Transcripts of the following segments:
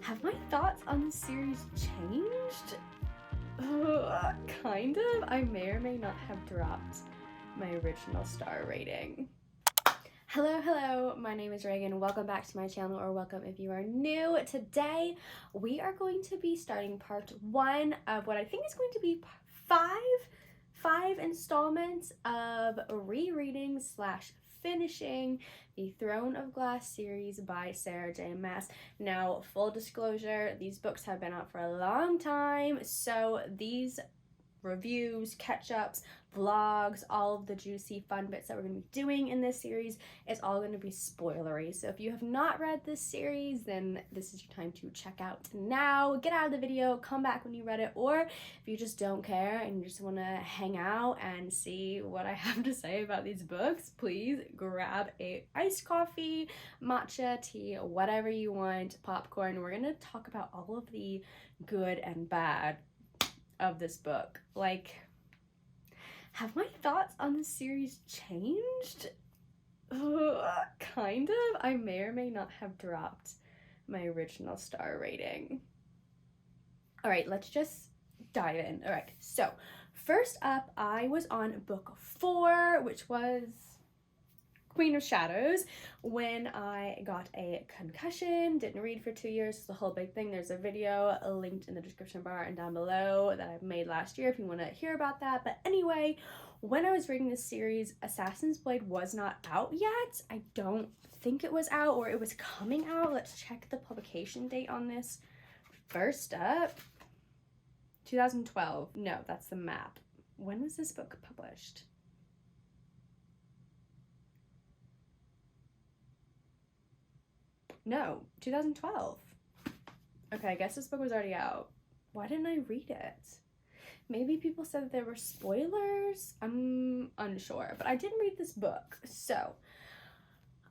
Have my thoughts on the series changed? Kind of. I may or may not have dropped my original star rating. Hello, my name is Ragan. Welcome back to my channel, or welcome if you are new. Today, we are going to be starting part 1 of what I think is going to be five installments of rereading / finishing the Throne of Glass series by Sarah J. Maas. Now, full disclosure, these books have been out for a long time, so these reviews, catch-ups, vlogs, all of the juicy fun bits that we're going to be doing in this series is all going to be spoilery. So if you have not read this series, then this is your time to check out now. Get out of the video, come back when you read it, or if you just don't care and you just want to hang out and see what I have to say about these books, please grab a iced coffee, matcha, tea, whatever you want, popcorn. We're going to talk about all of the good and bad of this book. Like, have my thoughts on the series changed? Kind of. I may or may not have dropped my original star rating. All right, let's just dive in. All right, so first up, I was on book 4, which was Queen of Shadows, when I got a concussion, didn't read for 2 years. It's the whole big thing. There's a video linked in the description bar and down below that I made last year if you want to hear about that. But anyway, when I was reading this series, Assassin's Blade was not out yet. I don't think it was out, or it was coming out. Let's check the publication date on this. First up, 2012. No, that's the map. When was this book published? No, 2012. Okay, I guess this book was already out. Why didn't I read it? Maybe people said that there were spoilers? I'm unsure, but I didn't read this book. So,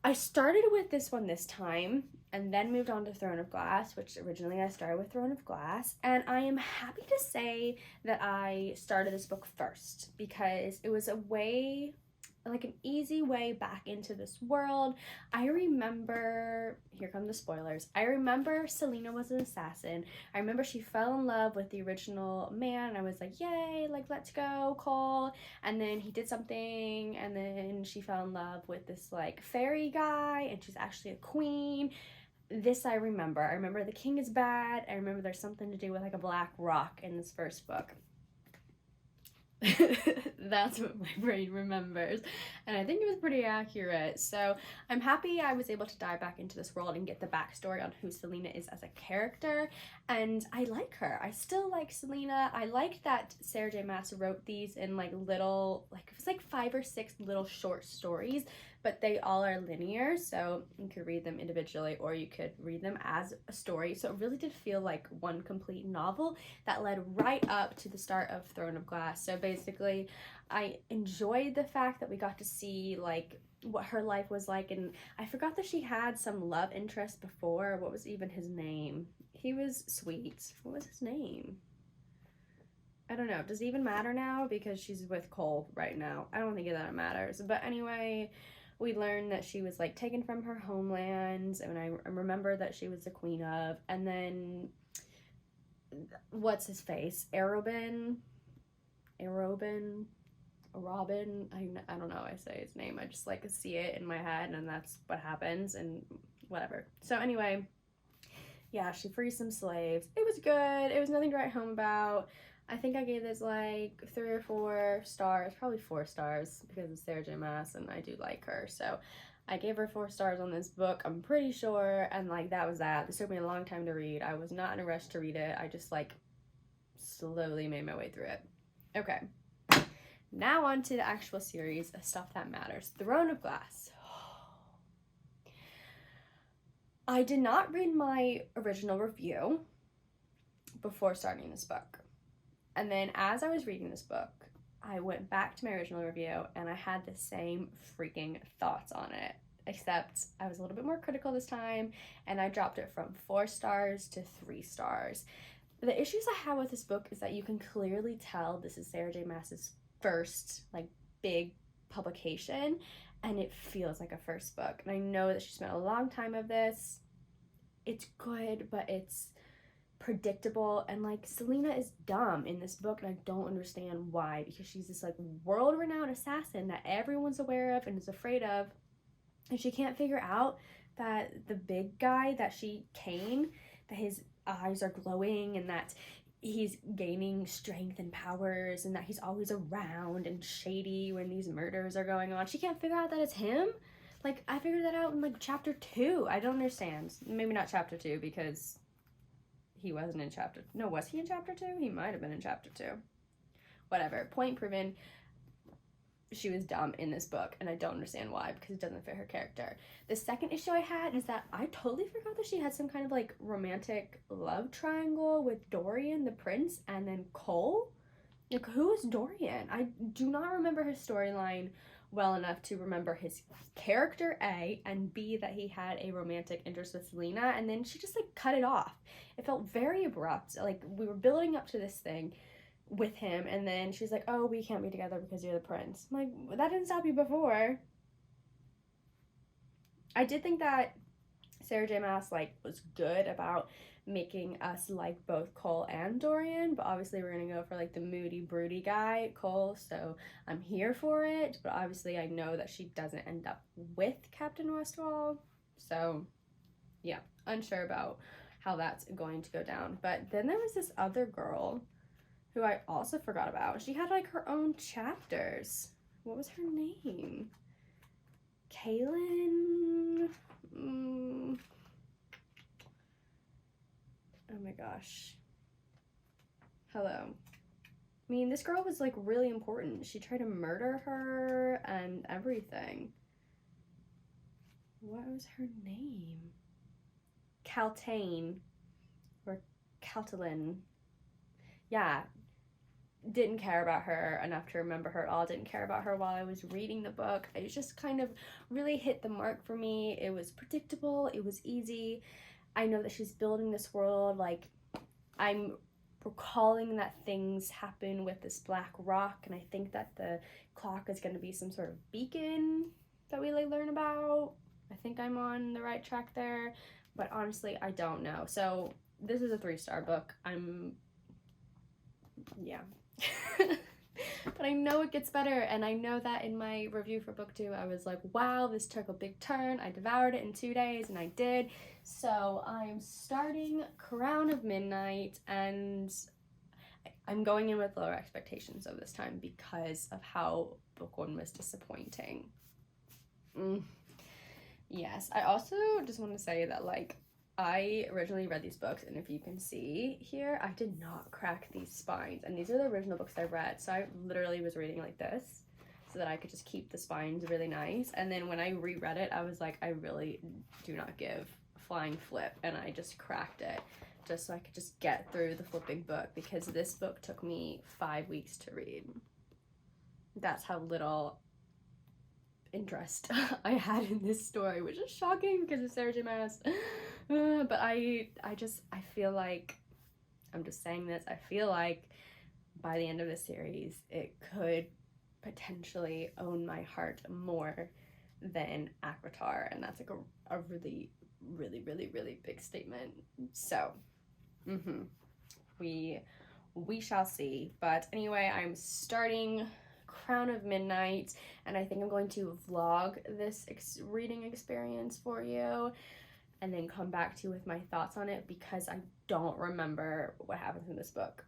I started with this one this time, and then moved on to Throne of Glass, which originally I started with Throne of Glass, and I am happy to say that I started this book first, because it was a way, like an easy way back into this world. I remember, here come the spoilers, I remember Selena was an assassin. I remember she fell in love with the original man, and I was like, yay, like, let's go, Cole. And then he did something, and then she fell in love with this, like, fairy guy, and she's actually a queen. This I remember. I remember the king is bad. I remember there's something to do with, like, a black rock in this first book. That's what my brain remembers, and I think it was pretty accurate. So I'm happy I was able to dive back into this world and get the backstory on who Selena is as a character, and I like her. I still like Selena. I liked that Sarah J. Maas wrote these in like little, like it was like 5 or 6 little short stories, but they all are linear, so you could read them individually or you could read them as a story. So it really did feel like one complete novel that led right up to the start of Throne of Glass. So basically, I enjoyed the fact that we got to see like what her life was like, and I forgot that she had some love interest before. What was even his name? He was sweet. What was his name? I don't know. Does it even matter now? Because she's with Cole right now. I don't think that it matters. But anyway, we learned that she was like taken from her homeland, and I remember that she was the queen of, and then what's his face? Robin, I don't know how I say his name. I just like see it in my head, and that's what happens, and whatever. So anyway, yeah, she frees some slaves. It was good. It was nothing to write home about. I think I gave this like 3 or 4 stars, probably 4 stars, because it's Sarah J. Maas and I do like her. So I gave her 4 stars on this book, I'm pretty sure, and like that was that. This took me a long time to read. I was not in a rush to read it. I just like slowly made my way through it. Okay, now on to the actual series of stuff that matters. Throne of Glass. I did not read my original review before starting this book. And then as I was reading this book, I went back to my original review and I had the same freaking thoughts on it, except I was a little bit more critical this time, and I dropped it from 4 stars to 3 stars. The issues I have with this book is that you can clearly tell this is Sarah J. Maas's first like big publication, and it feels like a first book. And I know that she spent a long time of this it's good, but it's predictable, and like Selena is dumb in this book, and I don't understand why, because she's this like world-renowned assassin that everyone's aware of and is afraid of, and she can't figure out that the big guy that Kane, that his eyes are glowing and that he's gaining strength and powers and that he's always around and shady when these murders are going on. She can't figure out that it's him. Like, I figured that out in like chapter 2. I don't understand. Maybe not chapter 2, because he wasn't in chapter... No, was he in chapter 2? He might have been in chapter 2. Whatever. Point proven. She was dumb in this book, and I don't understand why, because it doesn't fit her character. The second issue I had is that I totally forgot that she had some kind of like romantic love triangle with Dorian the prince and then Cole. Like, who is Dorian? I do not remember his storyline well enough to remember his character, A, and B, that he had a romantic interest with Selena, and then she just like cut it off. It felt very abrupt. Like, we were building up to this thing with him, and then she's like, oh, we can't be together because you're the prince. I'm like, that didn't stop you before. I did think that Sarah J. Maas like was good about making us like both Cole and Dorian, but obviously we're gonna go for like the moody, broody guy, Cole, so I'm here for it. But obviously I know that she doesn't end up with Captain Westfall, so yeah, unsure about how that's going to go down. But then there was this other girl who I also forgot about. She had like her own chapters. What was her name? Kaylin? Oh my gosh. Hello. I mean, this girl was like really important. She tried to murder her and everything. What was her name? Caltaine. Or Caltalin. Yeah. Didn't care about her enough to remember her at all. Didn't care about her while I was reading the book. It just kind of really hit the mark for me. It was predictable. It was easy. I know that she's building this world. Like, I'm recalling that things happen with this black rock, and I think that the clock is going to be some sort of beacon that we like learn about. I think I'm on the right track there, but honestly, I don't know. So this is a 3-star book. Yeah. But I know it gets better, and I know that in my review for book 2 I was like, wow, this took a big turn. I devoured it in 2 days, and I did. So I'm starting Crown of Midnight, and I'm going in with lower expectations of this time because of how book 1 was disappointing. Yes, I also just want to say that like I originally read these books, and if you can see here, I did not crack these spines, and these are the original books I read, so I literally was reading like this so that I could just keep the spines really nice. And then when I reread it, I was like, I really do not give a flying flip, and I just cracked it just so I could just get through the flipping book, because this book took me 5 weeks to read. That's how little interest I had in this story, which is shocking because of Sarah J. Maas. But I feel like, I'm just saying this, I feel like by the end of the series, it could potentially own my heart more than Aquitar, and that's like a really, really, really, really big statement. So, we shall see. But anyway, I'm starting Crown of Midnight, and I think I'm going to vlog this reading experience for you and then come back to you with my thoughts on it, because I don't remember what happens in this book.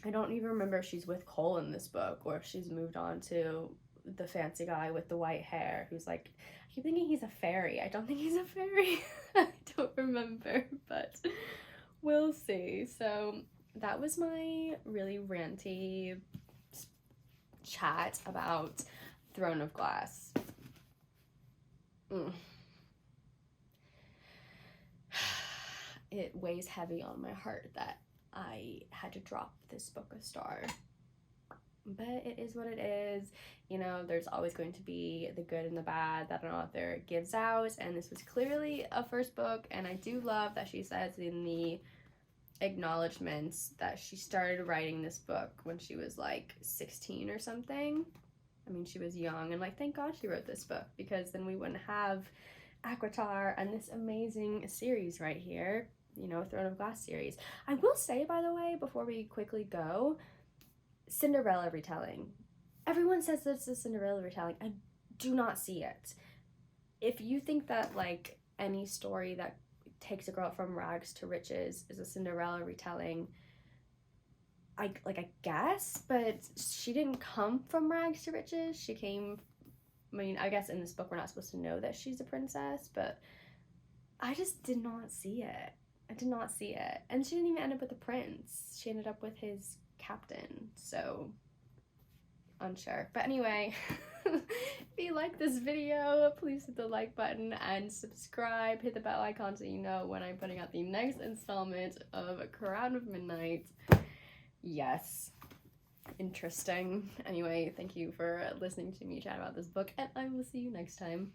I don't even remember if she's with Cole in this book or if she's moved on to the fancy guy with the white hair who's like, I keep thinking he's a fairy. I don't think he's a fairy. I don't remember, but we'll see. So that was my really ranty chat about Throne of Glass. It weighs heavy on my heart that I had to drop this book a star, but it is what it is. You know, there's always going to be the good and the bad that an author gives out, and this was clearly a first book, and I do love that she says in the acknowledgements that she started writing this book when she was like 16 or something. I mean, she was young, and like, thank God she wrote this book, because then we wouldn't have Avatar and this amazing series right here, you know, Throne of Glass series. I will say, by the way, before we quickly go, Cinderella retelling. Everyone says this is Cinderella retelling. I do not see it. If you think that, like, any story that takes a girl from rags to riches is a Cinderella retelling, I guess, but she didn't come from rags to riches. She came, I mean, I guess in this book we're not supposed to know that she's a princess, but I just did not see it. I did not see it. And she didn't even end up with a prince. She ended up with his captain, so unsure. But anyway, if you like this video, please hit the like button and subscribe. Hit the bell icon so you know when I'm putting out the next installment of Crown of Midnight. Yes, interesting. Anyway, thank you for listening to me chat about this book, and I will see you next time.